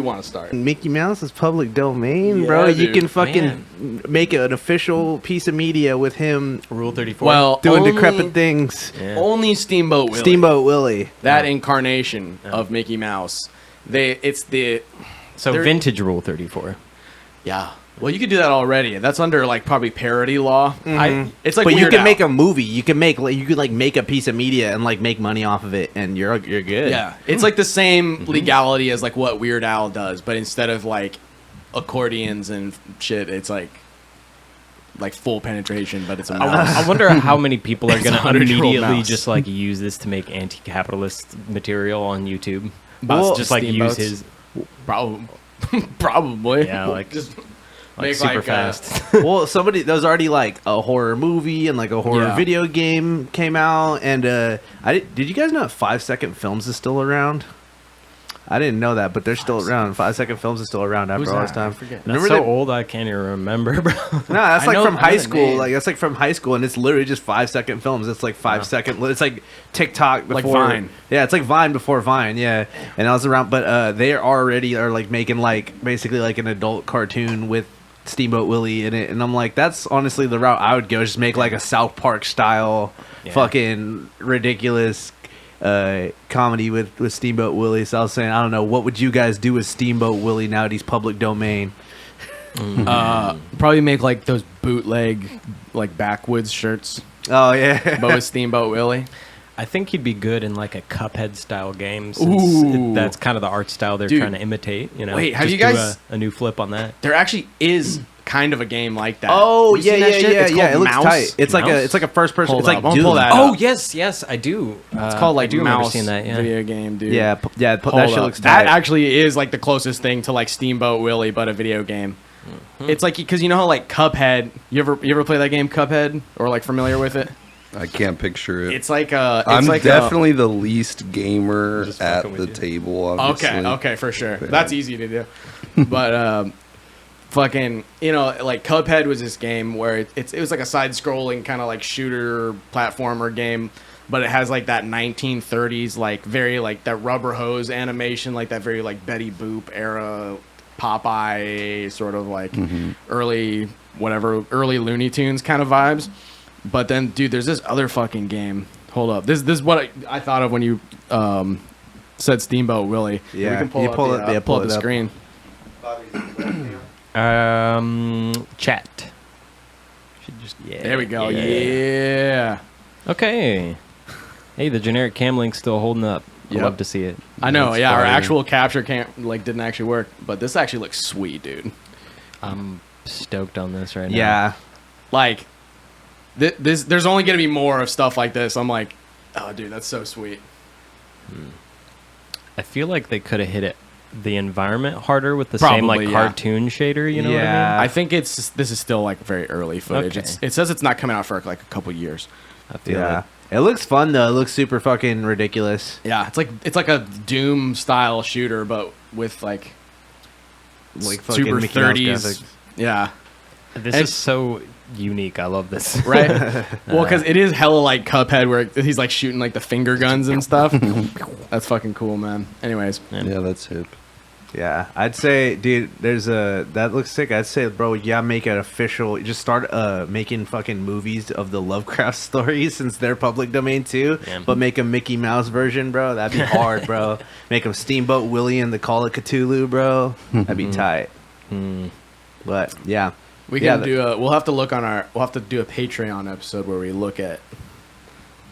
want to start? Mickey Mouse is public domain, Yeah, bro. dude. You can fucking make an official piece of media with him Rule 34. Well, doing only, decrepit things. Yeah. Only Steamboat Willie. Steamboat Willie. That incarnation of Mickey Mouse. So vintage Rule 34. Yeah. Well, you could do that already. That's under like probably parody law. It's like But you Weird can Al. make a movie. You could make a piece of media and like make money off of it, and you're good. Yeah, it's like the same legality as like what Weird Al does, but instead of like accordions and shit, it's like full penetration, but it's a mouse. I wonder how many people are going to 100-year-old immediately mouse. just like use this to make anti-capitalist material on YouTube. Well, Just like use steamboats. his, Probably. yeah, like just like make super like, fast. Well, there's already like a horror movie and like a horror Yeah. video game came out, and did you guys know that 5-second films is still around? I didn't know that, but they're still around. 5-second films is still around after Who's all this that? time. I forget. That's Remember so that- old I can't even remember, bro. No, that's I like know- from I know high the school. name. Like that's like from high school, and it's literally just 5-second films. It's like 5-second. It's like TikTok before Like Vine. Yeah, it's like Vine before Vine. Yeah, and I was around, but they already are like making like basically like an adult cartoon with Steamboat Willie in it, and I'm like, that's honestly the route I would go. Just make like a South Park style, fucking ridiculous comedy with Steamboat Willie. So I was saying, I don't know, what would you guys do with Steamboat Willie now that he's public domain? probably make like those bootleg like backwoods shirts, Oh yeah, but with Steamboat Willie. I think he'd be good in like a Cuphead style game. Since Ooh. that's kind of the art style they're Dude. trying to imitate. You know, Wait, have Just you do guys- a new flip on that? There actually is kind of a game like that. Oh Have you yeah, seen yeah, that shit? yeah, It's yeah. called It looks Mouse. tight. It's like Mouse? a first person. Hold It's like up, I'll Doom. pull that Oh up. yes, I do. It's called like I do remember Mouse seeing that. Yeah. video game, dude. Yeah, that Hold shit up. looks That tight. actually is like the closest thing to like Steamboat Willie, but a video game. It's like because you know how like Cuphead. You ever play that game Cuphead or like familiar with it? I can't picture it. It's like a. I'm like definitely the least gamer Just at fucking the with you. table. Obviously. Okay, for sure. That's easy to do. But fucking, like Cuphead was this game where it was like a side-scrolling kind of like shooter platformer game, but it has like that 1930s like very like that rubber hose animation, like that very like Betty Boop era Popeye sort of like early Looney Tunes kind of vibes. But then, dude, there's this other fucking game. Hold up, this is what I thought of when you said Steamboat Willie. Yeah, we can pull you up pull the, it- yeah, pull pull up the it up. screen. Chat. Should just There we go. Yeah. Okay. Hey, the generic cam link's still holding up. I'd Yep. love to see it. I know. That's Yeah, our fire. actual capture didn't actually work, but this actually looks sweet, dude. I'm stoked on this right now. Yeah, Like, there's only gonna be more of stuff like this. I'm like, oh, dude, that's so sweet. I feel like they could have hit it the environment harder with the same like Probably, yeah. cartoon shader. You know what I Yeah. mean? I think this is still like very early footage. Okay. It says it's not coming out for like a couple years. I feel yeah. It looks fun though. It looks super fucking ridiculous. Yeah, it's like a Doom style shooter, but with like Like fucking super Mickey Mouse 30s. graphics. Yeah. This And- is so unique. I love this. Right? Well, because it is hella like Cuphead, where he's like shooting like the finger guns and stuff. That's fucking cool, man. Anyways, Yeah, that's hip. Yeah, I'd say, dude, that looks sick. I'd say, bro, yeah, make it official. Just start making fucking movies of the Lovecraft stories since they're public domain too. Yeah. But make a Mickey Mouse version, bro. That'd be hard, bro. Make them Steamboat Willie and the Call of Cthulhu, bro. That'd be tight. But yeah, we Yeah, can we'll have to do a Patreon episode where we look at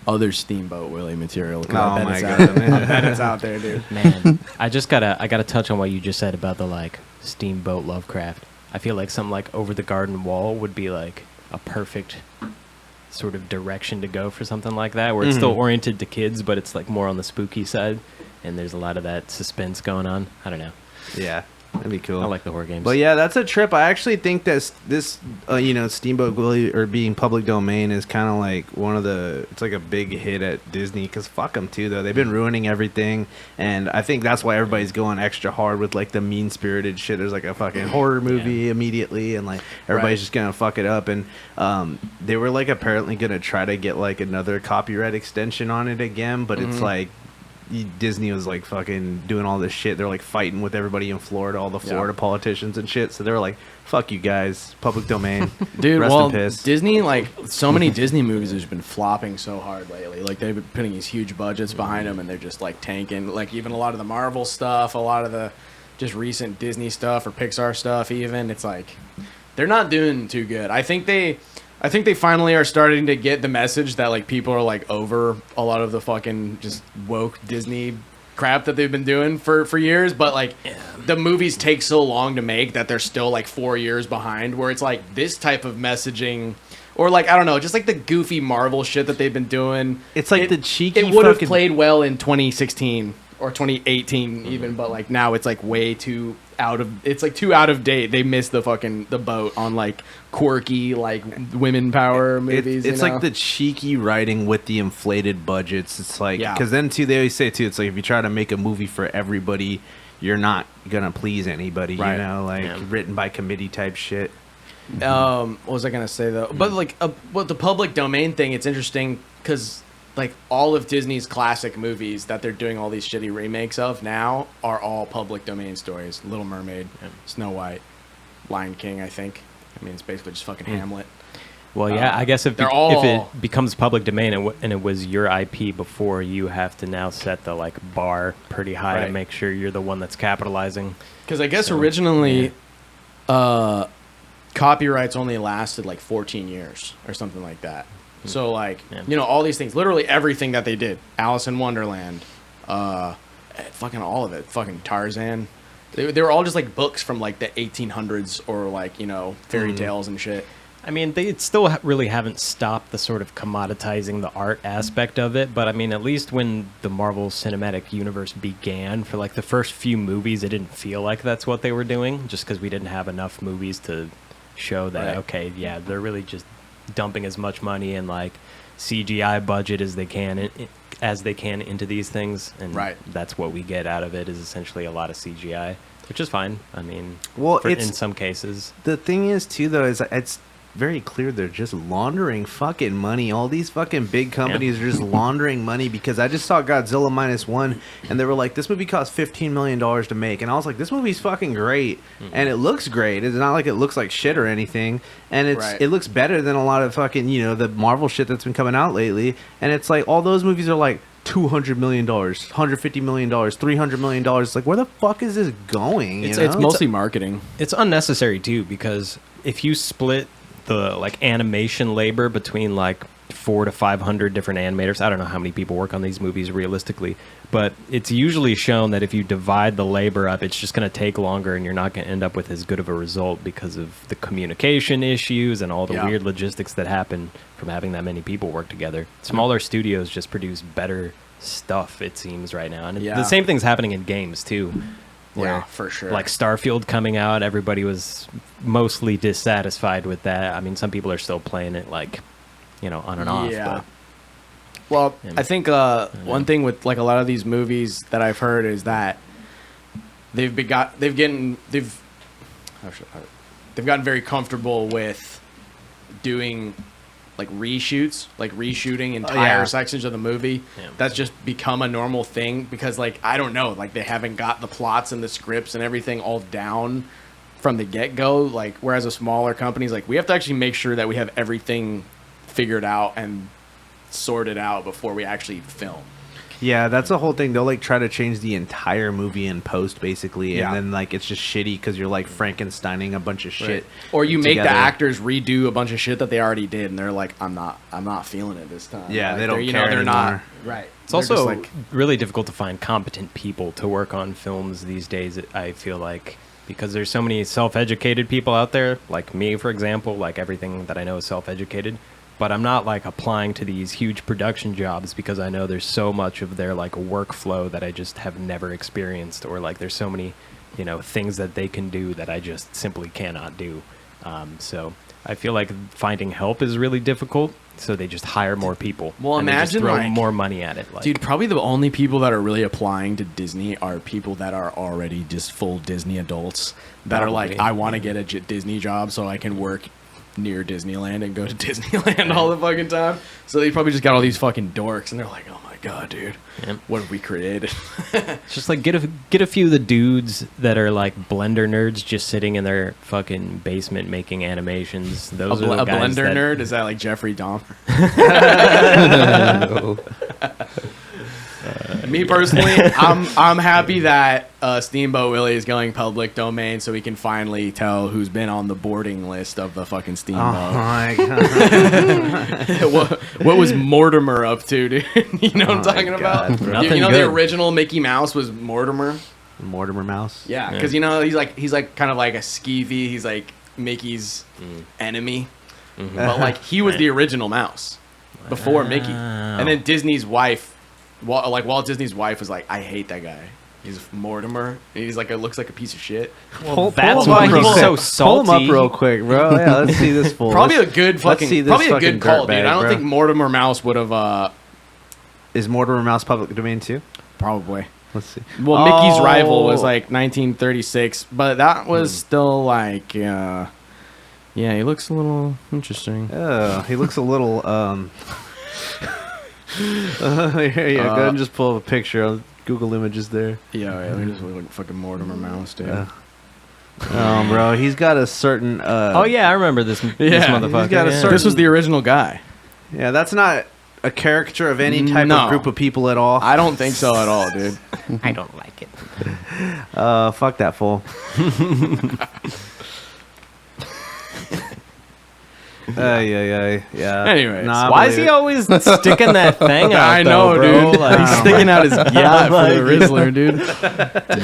other Steamboat Willie material. 'Cause Oh I bet my it's God. out there. I bet it's out there, dude. Man, I gotta touch on what you just said about the like Steamboat Lovecraft. I feel like something like Over the Garden Wall would be like a perfect sort of direction to go for something like that, where it's still oriented to kids, but it's like more on the spooky side, and there's a lot of that suspense going on. I don't know. yeah, that'd be cool. I like the horror games. But yeah, that's a trip. I actually think that this, Steamboat Willie or being public domain is kind of like it's like a big hit at Disney because fuck them too, though. They've been ruining everything. And I think that's why everybody's going extra hard with like the mean spirited shit. There's like a fucking horror movie immediately and like everybody's just going to fuck it up. And they were like apparently going to try to get like another copyright extension on it again, but it's like, Disney was like fucking doing all this shit. They're like fighting with everybody in Florida, all the Florida politicians and shit. So they were like, "Fuck you guys, public domain." Dude, rest well, in piss. Disney, like, so many Disney movies have been flopping so hard lately. Like, they've been putting these huge budgets behind them, and they're just, like, tanking. Like, even a lot of the Marvel stuff, a lot of the just recent Disney stuff or Pixar stuff even, it's like, they're not doing too good. I think they finally are starting to get the message that, like, people are, like, over a lot of the fucking just woke Disney crap that they've been doing for years, but like the movies take so long to make that they're still like 4 years behind, where it's like this type of messaging, or like, I don't know, just like the goofy Marvel shit that they've been doing. It's like the cheeky it would have fucking- played well in 2016 or 2018 even, but like now it's like way too too out of date. They missed the boat on like quirky like women power movies. It's you know? like the cheeky writing with the inflated budgets. It's like, Yeah. because then too, they always say too, it's like if you try to make a movie for everybody, you're not gonna please anybody. Right. You know, like Yeah. written by committee type shit. What was I gonna say though? But like, with the public domain thing, it's interesting because like all of Disney's classic movies that they're doing all these shitty remakes of now are all public domain stories. Little Mermaid, Snow White, Lion King. I think. I mean, it's basically just fucking Hamlet. Well, yeah, I guess if they're if all- it becomes public domain and it was your IP before, you have to now set the like bar pretty high Right. to make sure you're the one that's capitalizing. Because I guess originally, copyrights only lasted like 14 years or something like that. So like, Yeah. you know, all these things, literally everything that they did, Alice in Wonderland, fucking all of it, fucking Tarzan. They were all just like books from like the 1800s or like, you know, fairy tales and shit. I mean, they still really haven't stopped the sort of commoditizing the art aspect of it, but I mean, at least when the Marvel Cinematic Universe began, for like the first few movies, it didn't feel like that's what they were doing, just because we didn't have enough movies to show that, Right. okay, yeah, they're really just dumping as much money and like CGI budget as they can into these things, and Right. that's what we get out of it, is essentially a lot of CGI, which is fine. I mean, Well, in it's some cases. the thing is too though is it's very clear they're just laundering fucking money. All these fucking big companies are just laundering money, because I just saw Godzilla -1 and they were like, this movie cost $15 million to make, and I was like, this movie's fucking great, and it looks great. It's not like it looks like shit or anything, and Right. it looks better than a lot of fucking, you know, the Marvel shit that's been coming out lately. And it's like all those movies are like $200 million, $150 million, $300 million. It's like, where the fuck is this going? It's you know? mostly marketing. It's unnecessary too, because if you split the like animation labor between like 400 to 500 different animators, I don't know how many people work on these movies realistically, but it's usually shown that if you divide the labor up, it's just going to take longer, and you're not going to end up with as good of a result because of the communication issues and all the Yeah. weird logistics that happen from having that many people work together. Smaller studios just produce better stuff, it seems, right now, and Yeah. the same thing's happening in games too. Yeah, where, for sure. like Starfield coming out, everybody was mostly dissatisfied with that. I mean, some people are still playing it, like, you know, on and off. Yeah. But Well, Yeah. I think one thing with like a lot of these movies that I've heard is that they've gotten very comfortable with doing like reshoots, like reshooting entire yeah. sections of the movie. Yeah. That's just become a normal thing because like I don't know, like they haven't got the plots and the scripts and everything all down from the get-go, like whereas a smaller company's like we have to actually make sure that we have everything figured out and sorted out before we actually film. Yeah, that's the whole thing. They'll like try to change the entire movie in post, basically, Yeah. and then like it's just shitty because you're like Frankensteining a bunch of shit. Or you make the together. actors redo a bunch of shit that they already did, and they're like, "I'm not feeling it this time." Yeah, Like, they don't they're, care they're not anymore. right. it's They're just also like, really difficult to find competent people to work on films these days, I feel like, because there's so many self-educated people out there, like me, for example. Like, everything that I know is self-educated. But I'm not like applying to these huge production jobs because I know there's so much of their like workflow that I just have never experienced, or like there's so many, you know, things that they can do that I just simply cannot do. So I feel like finding help is really difficult. So they just hire more people. Well, and they just imagine, throw like- more money at it. Like, dude, probably the only people that are really applying to Disney are people that are already just full Disney adults that are like, Probably. I want to get a Disney job so I can work near Disneyland and go to Disneyland all the fucking time. So they probably just got all these fucking dorks, and they're like, "Oh my god, dude, Yep. what have we created?" It's just like get a few of the dudes that are like Blender nerds just sitting in their fucking basement making animations. Those are the A guys Blender that, nerd, is that like Jeffrey Dahmer? No. Me personally, I'm happy that Steamboat Willie is going public domain, so we can finally tell who's been on the boarding list of the fucking Oh Steamboat. my god. what was Mortimer up to, dude? You know what I'm talking God, about? bro. Nothing You know good. the original Mickey Mouse was Mortimer. Mortimer Mouse. Yeah, Yeah. because you know he's like kind of like a skeevy. He's like Mickey's enemy, but like he was Right. the original mouse before Mickey, and then Disney's wife, Walt Disney's wife was like, I hate that guy. He's Mortimer. And he's like, it looks like a piece of shit. Well, that's him why up real he's quick. so salty. Pull him up real quick, bro. Yeah, let's see this fool. Probably Let's- a good let's fucking, see this probably a fucking good call, dude. dirtbag, I don't bro. think Mortimer Mouse would have. Is Mortimer Mouse public domain too? Probably. Let's see. Well, Mickey's Oh. rival was like 1936, but that was still like, yeah, he looks a little interesting. Oh, he looks a little. Here you go. Go ahead and just pull up a picture on Google Images there. Yeah, let me just look like fucking Mortimer Mouse, dude. Bro, he's got a certain. Oh yeah, I remember this. This Yeah, motherfucker. he's got a yeah. certain- This was the original guy. Yeah, that's not a caricature of any type No. of group of people at all. I don't think so at all, dude. I don't like it. Fuck that fool. Yeah. Anyways, Nah, I Why is believe he it. always sticking that thing out? I know, though, bro? dude. Like, He's sticking out his yacht for the Rizzler, dude.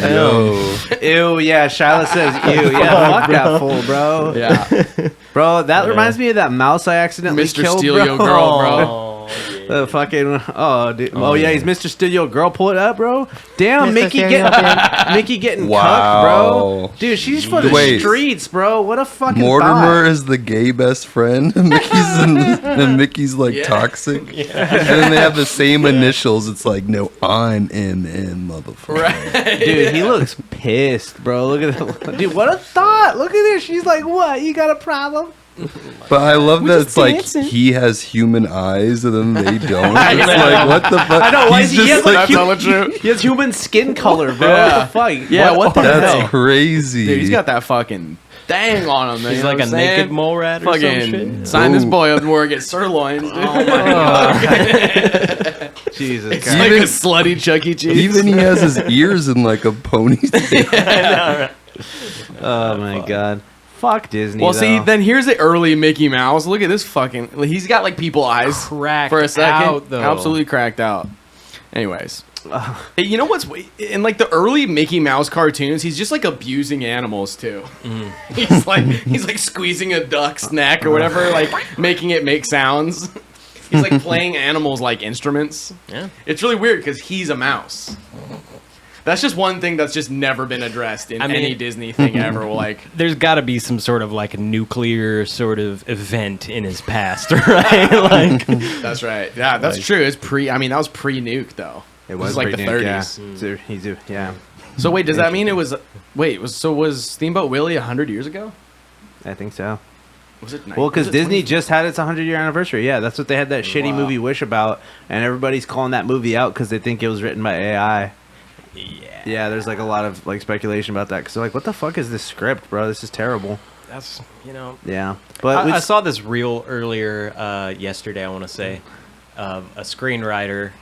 Yo. Ew, yeah, Shyla says ew. Yeah, fuck that fool, bro. Yeah, Bro, that reminds me of that mouse I accidentally Mr. killed, Steal bro. Your Girl, bro. Oh, yeah. The fucking dude. Oh, yeah, yeah. he's Mr. Steal Your Girl. Pull it up, bro. Damn, Mr. Mickey Steal getting Mickey getting Wow. cucked, bro. Dude, she's for the Wait. streets, bro. What a fucking Mortimer thought. is the gay best friend. and Mickey's like Yeah. toxic. And then they have the same initials. It's like, no, I'm MM, motherfucker. Right. Dude, he looks pissed, bro. Look at that. Dude, what a thought. Look at this. She's like, what? You got a problem? But I love that just it's like dancing. he has human eyes and then they don't. It's like, what the fuck? I know, why He's is he has, like, That's hella true. He has human skin color, bro. Yeah. What the fuck? Yeah, what the That's hell? crazy. Dude, he's got that fucking thing on him. Man. He's You know like what a I'm saying? naked mole rat or some Fucking shit. sign this Ooh. boy up more get sirloins, dude. Jesus It's Christ. like Even- a slutty Chuck E. Cheese. Even he has his ears in like a ponytail. Oh, my God. Fuck Disney, Well, see, though. then here's the early Mickey Mouse. Look at this fucking. He's got like people eyes Cracked for a second. out, though. Absolutely cracked out. Anyways, hey, you know what's in like the early Mickey Mouse cartoons? He's just like abusing animals too. He's like squeezing a duck's neck or whatever, like making it make sounds. He's like playing animals like instruments. Yeah. It's really weird because he's a mouse. That's just one thing that's just never been addressed in I mean- any Disney thing ever. Like, There's got to be some sort of like nuclear sort of event in his past, right? Like, that's right. Yeah, that's true. It's I mean, that was pre-nuke though. It was like the pretty neat, 30s. Yeah. Yeah, So wait, does that mean it was? Wait, was Steamboat Willie 100 years ago? I think so. Was it? Well, because was it Disney 20? just had its 100-year anniversary. Yeah, that's what they had that shitty Wow. movie Wish about, and everybody's calling that movie out because they think it was written by AI. Yeah, there's like a lot of like speculation about that because they're like, "What the fuck is this script, bro? This is terrible." that's Yeah, but I saw this reel earlier yesterday. I want to say of a screenwriter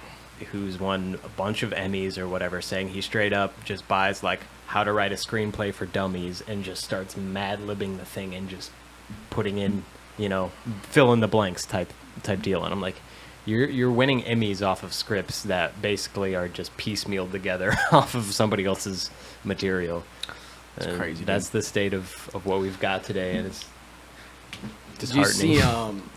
who's won a bunch of Emmys or whatever, saying he straight up just buys like How to Write a Screenplay for Dummies and just starts mad-libbing the thing and just putting in, fill in the blanks type deal. And I'm like, you're winning Emmys off of scripts that basically are just piecemealed together off of somebody else's material. It's And crazy, That's the state of what we've got today, and it's Did you disheartening. see